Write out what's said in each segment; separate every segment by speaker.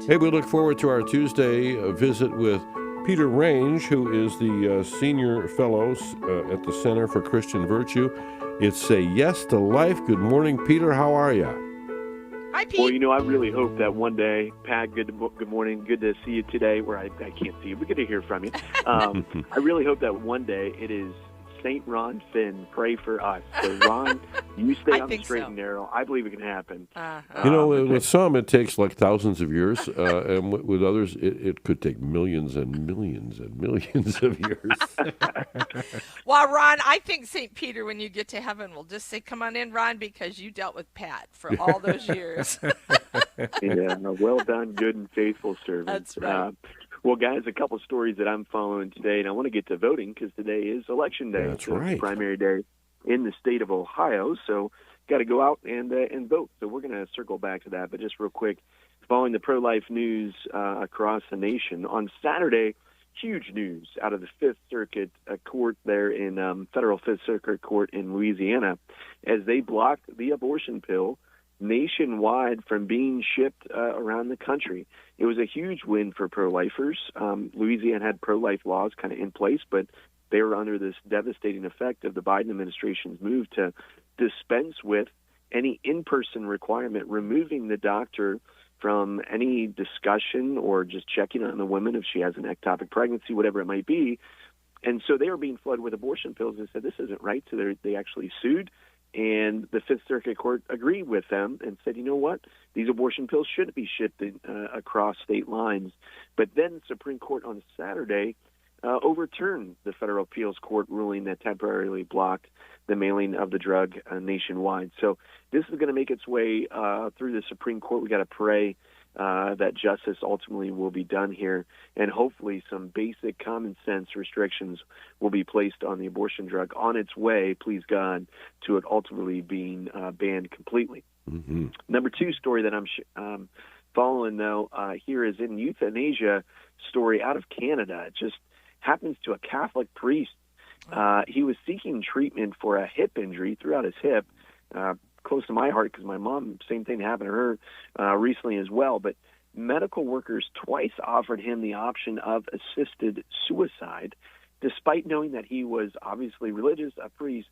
Speaker 1: Hey, we look forward to our Tuesday visit with Peter Range, who is the Senior Fellow at the Center for Christian Virtue. It's Say Yes to Life. Good morning, Peter. How are you?
Speaker 2: Hi, Pete.
Speaker 3: Well, I really hope that one day, Pat, good morning. Good to see you today, where I can't see you, but good to hear from you. I really hope that one day it is St. Ron Finn, pray for us. So, Ron, you stay on the straight and narrow. I believe it can happen.
Speaker 1: With some, it takes like thousands of years, and with others, it could take millions and millions and millions of years.
Speaker 2: Well, Ron, I think St. Peter, when you get to heaven, will just say, come on in, Ron, because you dealt with Pat for all those years.
Speaker 3: Yeah, well done, good and faithful servant.
Speaker 2: That's right.
Speaker 3: Well, guys, a couple stories that I'm following today, and I want to get to voting because today is Election Day.
Speaker 1: That's right.
Speaker 3: It's primary day in the state of Ohio, so got to go out and vote. So we're going to circle back to that, but just real quick, following the pro-life news across the nation, on Saturday, huge news out of the Fifth Circuit Court there in Federal Fifth Circuit Court in Louisiana, as they blocked the abortion pill nationwide from being shipped around the country. It was a huge win for pro-lifers. Louisiana had pro-life laws kind of in place, but they were under this devastating effect of the Biden administration's move to dispense with any in-person requirement, removing the doctor from any discussion or just checking on the woman if she has an ectopic pregnancy, whatever it might be. And so they were being flooded with abortion pills and said, this isn't right. So they actually sued. And the Fifth Circuit Court agreed with them and said, you know what, these abortion pills shouldn't be shipped across state lines. But then the Supreme Court on Saturday overturned the Federal Appeals Court ruling that temporarily blocked the mailing of the drug nationwide. So this is going to make its way through the Supreme Court. We got to pray that justice ultimately will be done here, and hopefully some basic common sense restrictions will be placed on the abortion drug on its way, please God, to it ultimately being banned completely.
Speaker 1: Mm-hmm.
Speaker 3: Number two story that I'm following, though, here is in euthanasia story out of Canada. It just happens to a Catholic priest. He was seeking treatment for a hip injury throughout his hip, close to my heart because my mom, same thing happened to her recently as well. But medical workers twice offered him the option of assisted suicide, despite knowing that he was obviously religious, a priest,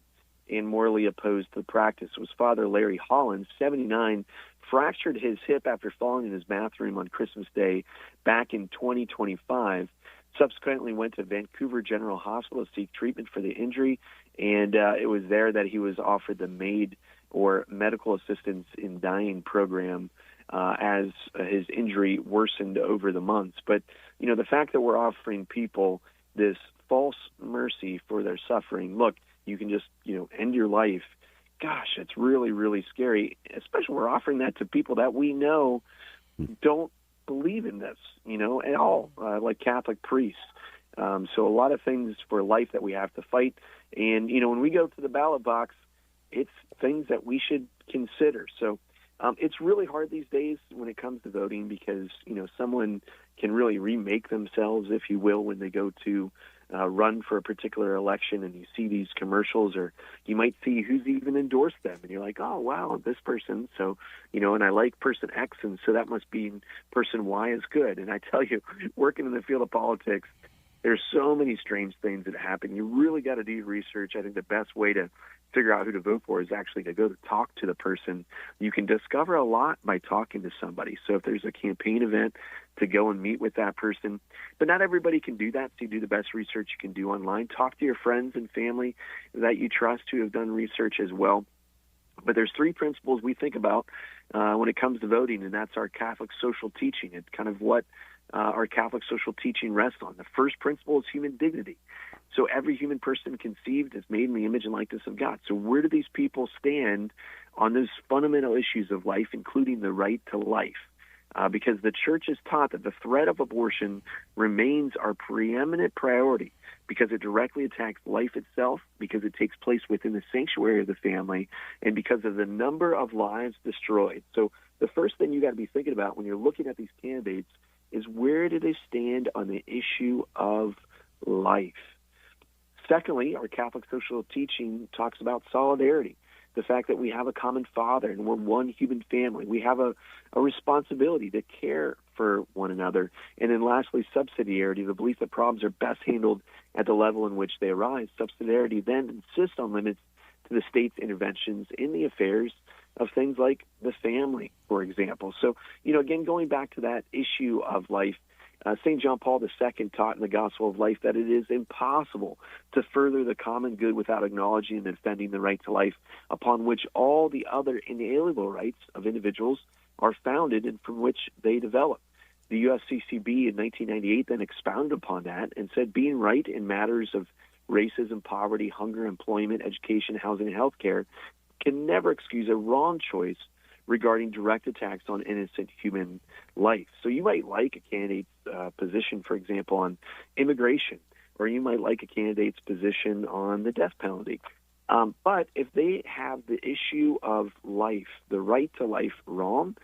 Speaker 3: and morally opposed to the practice. It was Father Larry Holland, 79, fractured his hip after falling in his bathroom on Christmas Day back in 2025. Subsequently went to Vancouver General Hospital to seek treatment for the injury, and it was there that he was offered the MAID, or Medical Assistance in Dying program, as his injury worsened over the months. But, the fact that we're offering people this false mercy for their suffering, look, you can just, end your life. Gosh, it's really, really scary, especially we're offering that to people that we know don't believe in this, at all, like Catholic priests. So a lot of things for life that we have to fight. And, when we go to the ballot box, it's things that we should consider. So it's really hard these days when it comes to voting because, someone can really remake themselves, if you will, when they go to run for a particular election and you see these commercials, or you might see who's even endorsed them and you're like, oh, wow, this person. So, and I like person X, and so that must mean person Y is good. And I tell you, working in the field of politics, there's so many strange things that happen. You really got to do your research. I think the best way to figure out who to vote for is actually to go to talk to the person. You can discover a lot by talking to somebody. So if there's a campaign event, to go and meet with that person. But not everybody can do that, so you do the best research you can do online. Talk to your friends and family that you trust who have done research as well. But there's three principles we think about when it comes to voting, and that's our Catholic social teaching. It's kind of what our Catholic social teaching rests on. The first principle is human dignity. So every human person conceived is made in the image and likeness of God. So where do these people stand on those fundamental issues of life, including the right to life? Because the church is taught that the threat of abortion remains our preeminent priority because it directly attacks life itself, because it takes place within the sanctuary of the family, and because of the number of lives destroyed. So the first thing you got to be thinking about when you're looking at these candidates is where do they stand on the issue of life? Secondly, our Catholic social teaching talks about solidarity. The fact that we have a common Father and we're one human family. We have a responsibility to care for one another. And then lastly, subsidiarity, the belief that problems are best handled at the level in which they arise. Subsidiarity then insists on limits to the state's interventions in the affairs of things like the family, for example. So, again, going back to that issue of life, St. John Paul II taught in the Gospel of Life that it is impossible to further the common good without acknowledging and defending the right to life, upon which all the other inalienable rights of individuals are founded and from which they develop. The USCCB in 1998 then expounded upon that and said being right in matters of racism, poverty, hunger, employment, education, housing, and health care can never excuse a wrong choice regarding direct attacks on innocent human life. So you might like a candidate's position, for example, on immigration, or you might like a candidate's position on the death penalty. But if they have the issue of life, the right to life, wrong,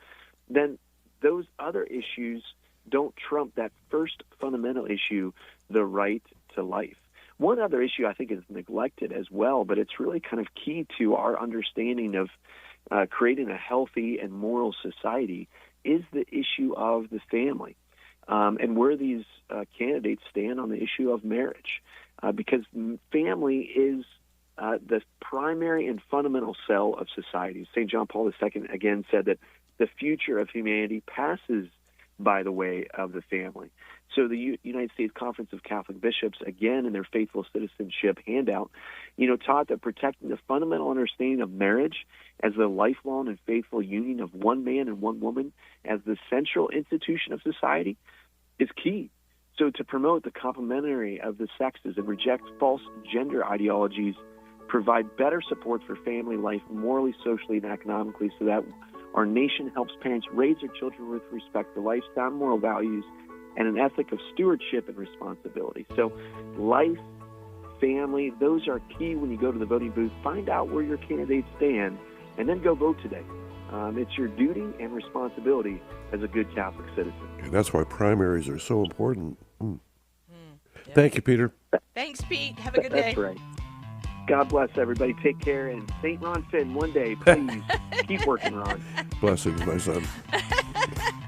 Speaker 3: then those other issues don't trump that first fundamental issue, the right to life. One other issue I think is neglected as well, but it's really kind of key to our understanding of creating a healthy and moral society, is the issue of the family, and where these candidates stand on the issue of marriage, because family is the primary and fundamental cell of society. St. John Paul II again said that the future of humanity passes by the way of the family. So the United States Conference of Catholic Bishops, again, in their Faithful Citizenship handout, taught that protecting the fundamental understanding of marriage as the lifelong and faithful union of one man and one woman as the central institution of society is key. So to promote the complementary of the sexes and reject false gender ideologies, provide better support for family life morally, socially, and economically, so that our nation helps parents raise their children with respect for life, sound moral values, and an ethic of stewardship and responsibility. So life, family, those are key when you go to the voting booth. Find out where your candidates stand, and then go vote today. It's your duty and responsibility as a good Catholic citizen.
Speaker 1: And that's why primaries are so important.
Speaker 2: Yeah.
Speaker 1: Thank you, Peter.
Speaker 2: Thanks, Pete. Have a good day.
Speaker 3: That's right. God bless everybody. Take care. And St. Ron Finn, one day, please keep working, Ron.
Speaker 1: Blessings, my son.